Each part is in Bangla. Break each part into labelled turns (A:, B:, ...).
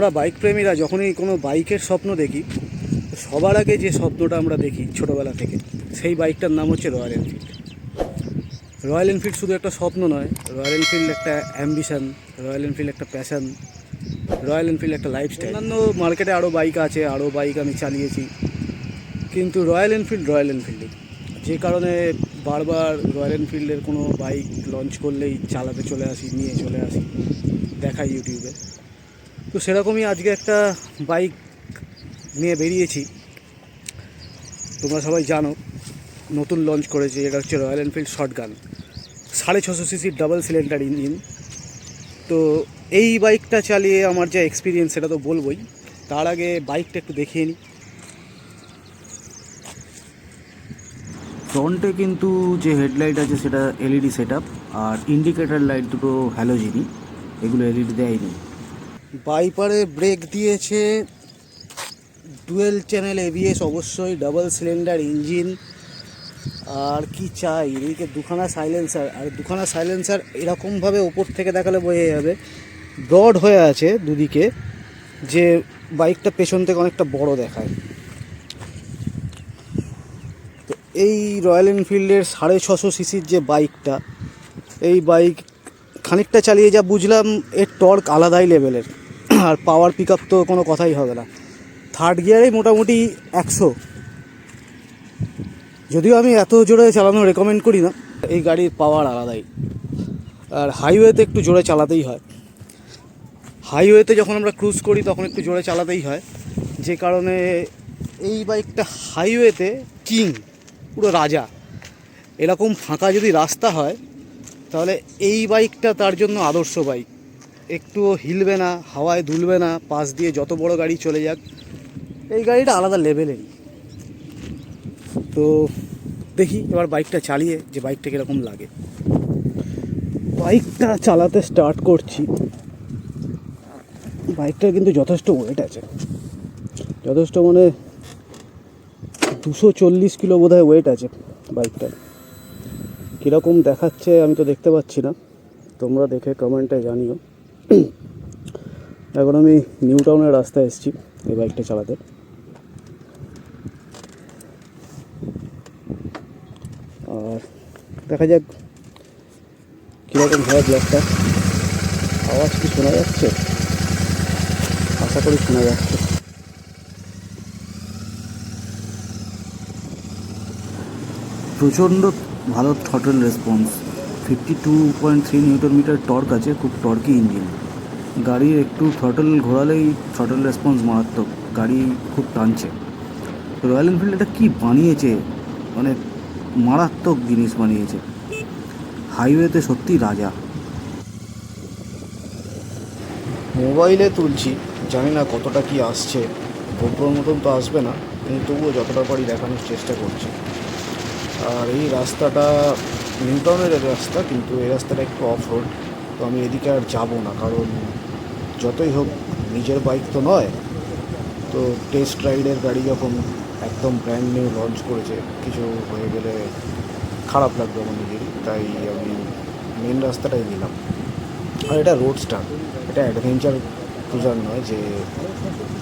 A: আমরা বাইক প্রেমীরা যখনই কোনো বাইকের স্বপ্ন দেখি, সবার আগে যে স্বপ্নটা আমরা দেখি ছোটোবেলা থেকে, সেই বাইকটার নাম হচ্ছে রয়্যাল এনফিল্ড। রয়্যাল এনফিল্ড শুধু একটা স্বপ্ন নয়, রয়্যাল এনফিল্ড একটা অ্যাম্বিশান, রয়্যাল এনফিল্ড একটা প্যাশান, রয়্যাল এনফিল্ড একটা লাইফস্টাইল। অন্যান্য মার্কেটে আরও বাইক আছে, আরও বাইক আমি চালিয়েছি, কিন্তু রয়্যাল এনফিল্ডই। যে কারণে বারবার রয়্যাল এনফিল্ডের কোনো বাইক লঞ্চ করলেই চালাতে নিয়ে চলে আসি, দেখাই ইউটিউবে। তো সেরকমই আজকে একটা বাইক নিয়ে বেরিয়েছি। তোমরা সবাই জানো নতুন লঞ্চ করেছে, এটা হচ্ছে রয়্যাল এনফিল্ড শটগান, 650 সিসির ডাবল সিলিন্ডার ইঞ্জিন। তো এই বাইকটা চালিয়ে আমার যে এক্সপিরিয়েন্স সেটা তো বলবোই, তার আগে বাইকটা একটু দেখিয়ে নিই। ফ্রন্টে কিন্তু যে হেডলাইট আছে সেটা এলইডি সেট আপ, আর ইন্ডিকেটার লাইট দুটো হ্যালোজেনই, এগুলো এলইডি দেয়নি। বাইপারে ব্রেক দিয়েছে, ডুয়েল চ্যানেল এবিএস, অবশ্যই ডাবল সিলিন্ডার ইঞ্জিন। আর কি চাই, এদিকে দুখানা সাইলেন্সার এরকমভাবে ওপর থেকে দেখালে বোঝা যাবে ব্রড হয়ে আছে দুদিকে, যে বাইকটা পেছন থেকে অনেকটা বড় দেখায়। তো এই রয়্যাল এনফিল্ডের 650 সিসির যে বাইকটা, এই বাইক খানিকটা চালিয়ে যা বুঝলাম, এর টর্ক আলাদাই লেভেলের, আর পাওয়ার পিক আপ তো কোনো কথাই হবে না। থার্ড গিয়ারেই মোটামুটি 100, যদিও আমি এত জোরে চালানো রেকমেন্ড করি না, এই গাড়ির পাওয়ার আলাদাই। আর হাইওয়েতে একটু জোরে চালাতেই হয়, হাইওয়েতে যখন আমরা ক্রুজ করি তখন একটু জোরে চালাতেই হয়, যে কারণে এই বাইকটা হাইওয়েতে কিং, পুরো রাজা। এরকম ফাঁকা যদি রাস্তা হয় তাহলে এই বাইকটা তার জন্য আদর্শ বাইক। একটুও হিলবে না, হাওয়ায় দুলবে না, পাশ দিয়ে যত বড় গাড়ি চলে যাক, এই গাড়িটা আলাদা লেভেলেরই। তো দেখি এবার বাইকটা চালিয়ে যে বাইকটা কীরকম লাগে। বাইকটা চালাতে স্টার্ট করছি। বাইকটার কিন্তু যথেষ্ট ওয়েট আছে, যথেষ্ট মানে 240 কিলো বোধহয় ওয়েট আছে বাইকটার। কীরকম দেখাচ্ছে আমি তো দেখতে পাচ্ছি না, তোমরা দেখে কমেন্টে জানিও। এখন আমি নিউ টাউনের রাস্তায় এসেছি এই বাইকটা চালাতে। আর দেখা যাক কীরকম হয় ব্লগটা। আওয়াজ কি শোনা যাচ্ছে? আশা করি শোনা যাচ্ছে। প্রচণ্ড ভালো throttle response, 52.3 newton metre torque আছে, খুব টর্কি ইঞ্জিন। গাড়ির একটু থ্রটল ঘোরালেই থ্রটল রেসপন্স মারাত্মক, গাড়ি খুব টানছে। রয়্যাল এনফিল্ড এটা কী বানিয়েছে, মানে মারাত্মক জিনিস বানিয়েছে, হাইওয়েতে সত্যি রাজা। মোবাইলে তুলছি, জানি না কতটা কি আসছে, গোপ্রোর মতন তো আসবে না, কিন্তু তবুও যতটা পারি দেখানোর চেষ্টা করছি। আর এই রাস্তাটা নিউ টাউনের রাস্তা, কিন্তু এই রাস্তাটা একটু অফ রোড, তো আমি এদিকে আর যাবো না, কারণ যতই হোক নিজের বাইক তো নয়। তো টেস্ট রাইডের গাড়ি যখন একদম ব্র্যান্ড নিউ লঞ্চ করেছে, কিছু হয়ে গেলে খারাপ লাগবে আমার নিজেরই, তাই আমি মেন রাস্তাটাই নিলাম। আর এটা রোডস্টার, এটা অ্যাডভেঞ্চার ক্রুজার নয় যে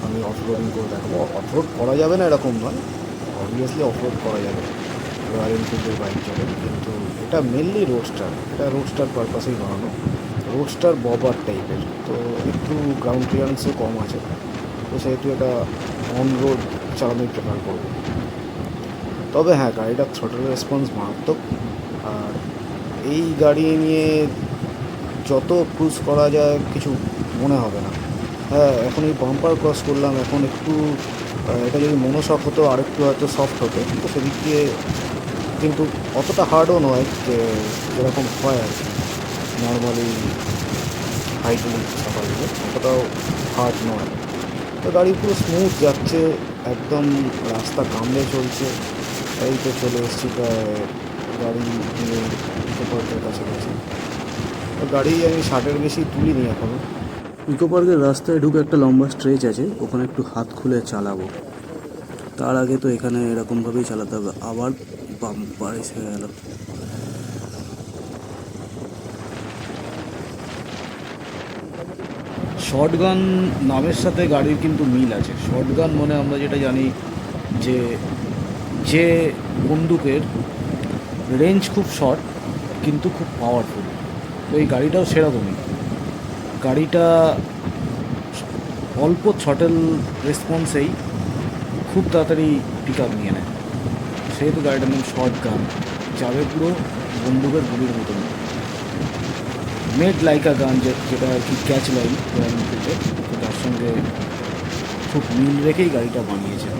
A: আমি অফরোডিং করে দেখাবো। অফরোড করা যাবে না এরকম নয়, অবভিয়াসলি অফরোড করা যাবে, রয়্যাল এনফিল্ডের বাইক চলে, কিন্তু এটা মেনলি রোডস্টার, এটা রোডস্টার পারপাসেই বানানো, রোডস্টার ববার টাইপের। তো একটু গ্রাউন্ড ক্লিয়ারেন্সও কম আছে, তো সেহেতু এটা অন রোড চালানোই প্রেফার করবো। তবে হ্যাঁ, গাড়িটার থ্রটল রেসপন্স মারাত্মক। আর এই গাড়ি নিয়ে যত ক্রুজ করা যায় কিছু মনে হবে না। হ্যাঁ, এখন এই বাম্পার ক্রস করলাম, এখন একটু এটা যদি মনোশক হতো আর একটু হয়তো সফট হতো, তো সেদিক দিয়ে কিন্তু অতটা হার্ডও নয়, যে যেরকম হয় আর কি নর্মালি হাইড্রোলিক চাপাগুলো, অতটাও হার্ড নয়। তো গাড়ি পুরো স্মুথ যাচ্ছে, একদম রাস্তা কামড়ে চলছে। এই তো চলে এসেছি প্রায় গাড়ি নিয়ে ইকো পার্কের কাছাকাছি। তো গাড়ি আমি 60-এর বেশি তুলিনি এখনও। ইকো পার্কের রাস্তায় ঢুকে একটা লম্বা স্ট্রেচ আছে, ওখানে একটু হাত খুলে চালাবো। তার আগে তো এখানে এরকমভাবেই চালাতে হবে। আবার বাম্পার এসে গেল। শটগান নামের সাথে গাড়ির কিন্তু মিল আছে। শটগান মানে আমরা যেটা জানি যে যে বন্দুকের রেঞ্জ খুব শর্ট কিন্তু খুব পাওয়ারফুল, তো এই গাড়িটাও সেরকমই। গাড়িটা অল্প থ্রটেল রেসপন্সেই খুব তাড়াতাড়ি পিক আপ নিয়ে নেয়, সেহেতু গাড়িটার নাম শটগান, যাবে পুরো বন্দুকের গুলির মতন। মেড লাইকা গান যেটা আর কি ক্যাচ লাইন রয়্যাল এনফিল্ডের, তো তার সঙ্গে খুব মিল রেখেই গাড়িটা বানিয়েছে।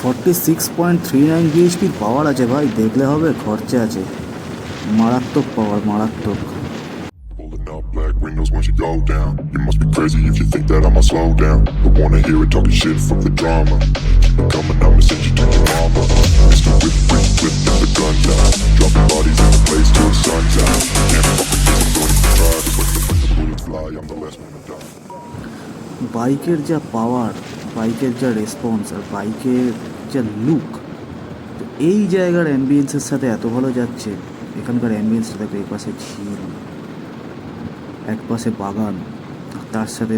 A: 46.39 বিএইচপির পাওয়ার আছে ভাই, দেখলে হবে, খরচা আছে, মারাত্মক পাওয়ার, মারাত্মক।
B: Black windows once you go down. You must be crazy if you think that I'ma slow down. Don't wanna hear it talking shit from the drama. Keep it coming, I'ma send you to your mama. Mr. Whip, whip, whip, with the guns out. Dropping bodies in the place till the sun's out. Can't fuck with this, I'm going to try. But when the bullets fly, I'm the last one to die.
A: বাইকের যা পাওয়ার, বাইকের যা রেসপন্স আর বাইকের যা লুক, তো এই জায়গার অ্যাম্বিয়েন্সের সাথে এত ভালো যাচ্ছে। এখানকার অ্যাম্বিয়েন্সটা দেখো, এই পাশে ঝিল, এক পাশে বাগান, তার সাথে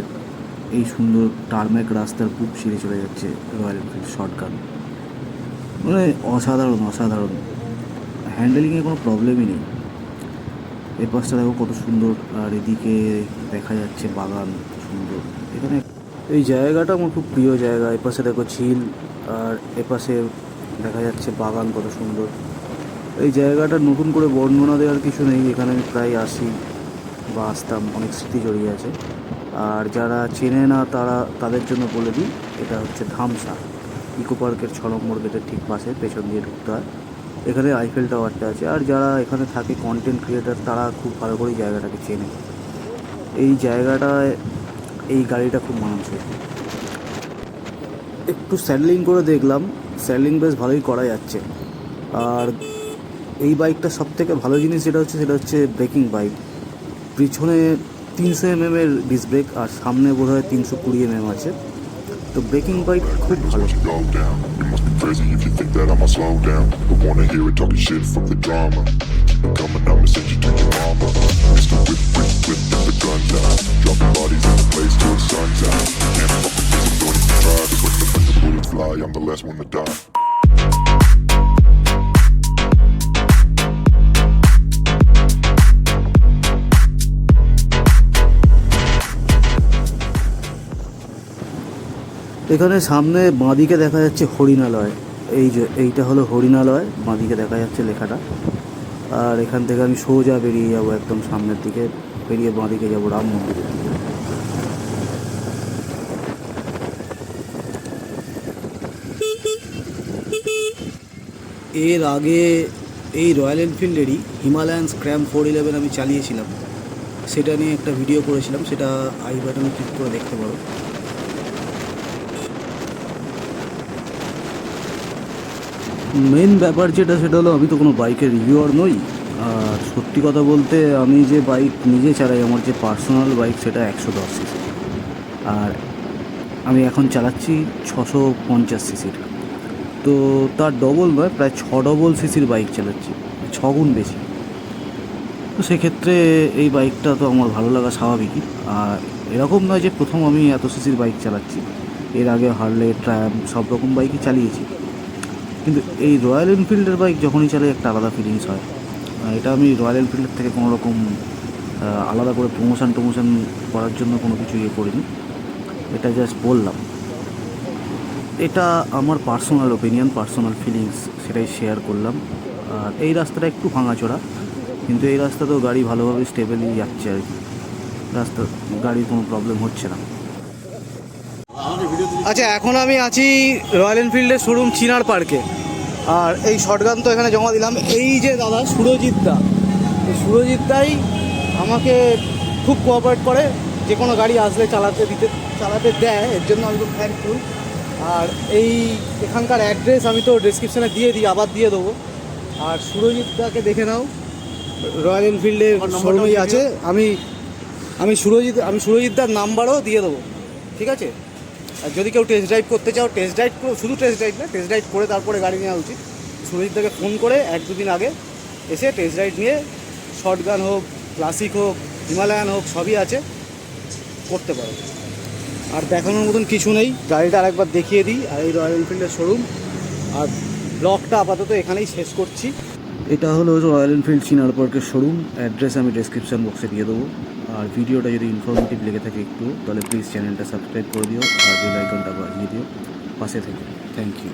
A: এই সুন্দর টারম্যাক রাস্তার বুক ছিঁড়ে চলে যাচ্ছে রয়্যাল এনফিল্ড শটগান। মানে অসাধারণ, অসাধারণ। হ্যান্ডেলিংয়ে কোনো প্রবলেমই নেই। এই পাশটা দেখো কত সুন্দর, আর এদিকে দেখা যাচ্ছে বাগান সুন্দর। এখানে এই জায়গাটা আমার খুব প্রিয় জায়গা। এপাশে দেখো ঝিল, আর এপাশে দেখা যাচ্ছে বাগান কত সুন্দর। এই জায়গাটা নতুন করে বর্ণনা দেওয়ার কিছু নেই, এখানে আমি প্রায় আসি বা আসতাম, অনেক স্মৃতি জড়িয়ে আছে। আর যারা চেনে না তাদের জন্য বলে দিই, এটা হচ্ছে ধামসা, ইকো পার্কের 6 নম্বর গেটের ঠিক পাশে, পেছন দিয়ে ঢুকতে হয়। এখানে আইফেল টাওয়ারটা আছে, আর যারা এখানে থাকে কন্টেন্ট ক্রিয়েটার, তারা খুব ভালো করেই জায়গাটাকে চেনে। এই জায়গাটায় এই গাড়িটা খুব মানানসই। একটু স্যাডলিং করে দেখলাম, স্যাডলিং বেশ ভালোই করা যাচ্ছে। আর এই বাইকটা সবথেকে ভালো জিনিস যেটা হচ্ছে, সেটা হচ্ছে ব্রেকিং বাইক। পিছনে 300 mm এর ডিস্ক ব্রেক, আর সামনে বোধহয় 320 mm আছে, তো ব্রেকিং বাইক খুব ভালো।
B: You must be crazy if you think that I'ma slow down. Don't wanna hear it talking shit from the drama. Keep it coming, I'ma send you to your mama. Mr. Whip, whip, whip, with the guns out. Dropping bodies in the place till the sun's out. Can't fuck with this, I'm going to try. But when the bullets fly, I'm the last one to die.
A: এখানে সামনে বাঁদিকে দেখা যাচ্ছে হরিণালয়। এই যে এইটা হলো হরিণালয়, বাঁদিকে দেখা যাচ্ছে লেখাটা। আর এখান থেকে আমি সোজা বেরিয়ে যাব, একদম সামনের দিকে বেরিয়ে বাঁদিকে যাব রাম মন্দিরের দিকে। এর আগে এই রয়্যাল এনফিল্ডেরই হিমালয়ান স্ক্র্যাম 411 আমি চালিয়েছিলাম, সেটা নিয়ে একটা ভিডিও করেছিলাম, সেটা আই বাটনে ক্লিক করে দেখতে পারো। মেন ব্যাপার যেটা, সেটা হলো আমি তো কোনো বাইকের রিভিউয়ার নই। আর সত্যি কথা বলতে, আমি যে বাইক নিজে চালাই, আমার যে পার্সোনাল বাইক, সেটা 110 সিসি, আর আমি এখন চালাচ্ছি 650 সিসির। তো তার ডবল নয়, প্রায় 6 সিসির বাইক চালাচ্ছি, 6 গুণ বেশি। তো সেক্ষেত্রে এই বাইকটা তো আমার ভালো লাগা স্বাভাবিকই। আর এরকম নয় যে প্রথম আমি এত সিসির বাইক চালাচ্ছি, এর আগে হার্লে, ট্র্যাম, সব রকম বাইকই চালিয়েছি। কিন্তু এই রয়্যাল এনফিল্ডের বাইক যখনই চালাই একটা আলাদা ফিলিংস হয়। এটা আমি রয়্যাল এনফিল্ডের থেকে কোনো রকম আলাদা করে প্রমোশন করার জন্য কোনো কিছু করিনি, এটা জাস্ট বললাম। এটা আমার পার্সোনাল ওপিনিয়ন, পার্সোনাল ফিলিংস, সেটাই শেয়ার করলাম। আর এই রাস্তাটা একটু ভাঙাচোরা, কিন্তু এই রাস্তাতেও গাড়ি ভালোভাবে স্টেবেলি যাচ্ছে আর কি, রাস্তা গাড়ির কোনো প্রবলেম হচ্ছে না। আচ্ছা, এখন আমি আছি রয়্যাল এনফিল্ডের শোরুম চিনার পার্কে। আর এই শটগান তো এখানে জমা দিলাম। এই যে দাদা সুরজিৎ দা, এই সুরজিৎ দাই আমাকে খুব কোঅপারেট করে, যে কোনো গাড়ি আসলে চালাতে দেয়, এর জন্য আমি খুব থ্যাঙ্কফুল। আর এই এখানকার অ্যাড্রেস আমি তো ডেসক্রিপশানে আবার দিয়ে দেবো। আর সুরজিৎ দাকে দেখে নাও, রয়্যাল এনফিল্ডের শোরুমেই আছে। আমি সুরজিৎ দার নাম্বারও দিয়ে দেবো, ঠিক আছে? আর যদি কেউ টেস্ট ড্রাইভ করতে চাও, শুধু টেস্ট ড্রাইভ করে তারপরে গাড়ি নেওয়া উচিত। সুরজিৎ দাকে ফোন করে 1-2 দিন আগে এসে টেস্ট ড্রাইভ নিয়ে, শটগান হোক, ক্লাসিক হোক, হিমালয়ান হোক, সবই আছে, করতে পারো। আর দেখানোর মতন কিছু নেই, গাড়িটা আরেকবার দেখিয়ে দিই। আর এই রয়্যাল এনফিল্ডের শোরুম। আর ব্লগটা আপাতত এখানেই শেষ করছি। এটা হলো রয়্যাল এনফিল্ড চিনার পার্কের শোরুম। অ্যাড্রেস আমি ডেসক্রিপশান বক্সে দিয়ে দেবো। আর ভিডিওটা যদি ইনফরমেটিভ লেগে থাকে একটু, তাহলে প্লিজ চ্যানেলটা সাবস্ক্রাইব করে দিও আর বেল আইকনটা বাজিয়ে দিও পাশে থেকে। Thank you.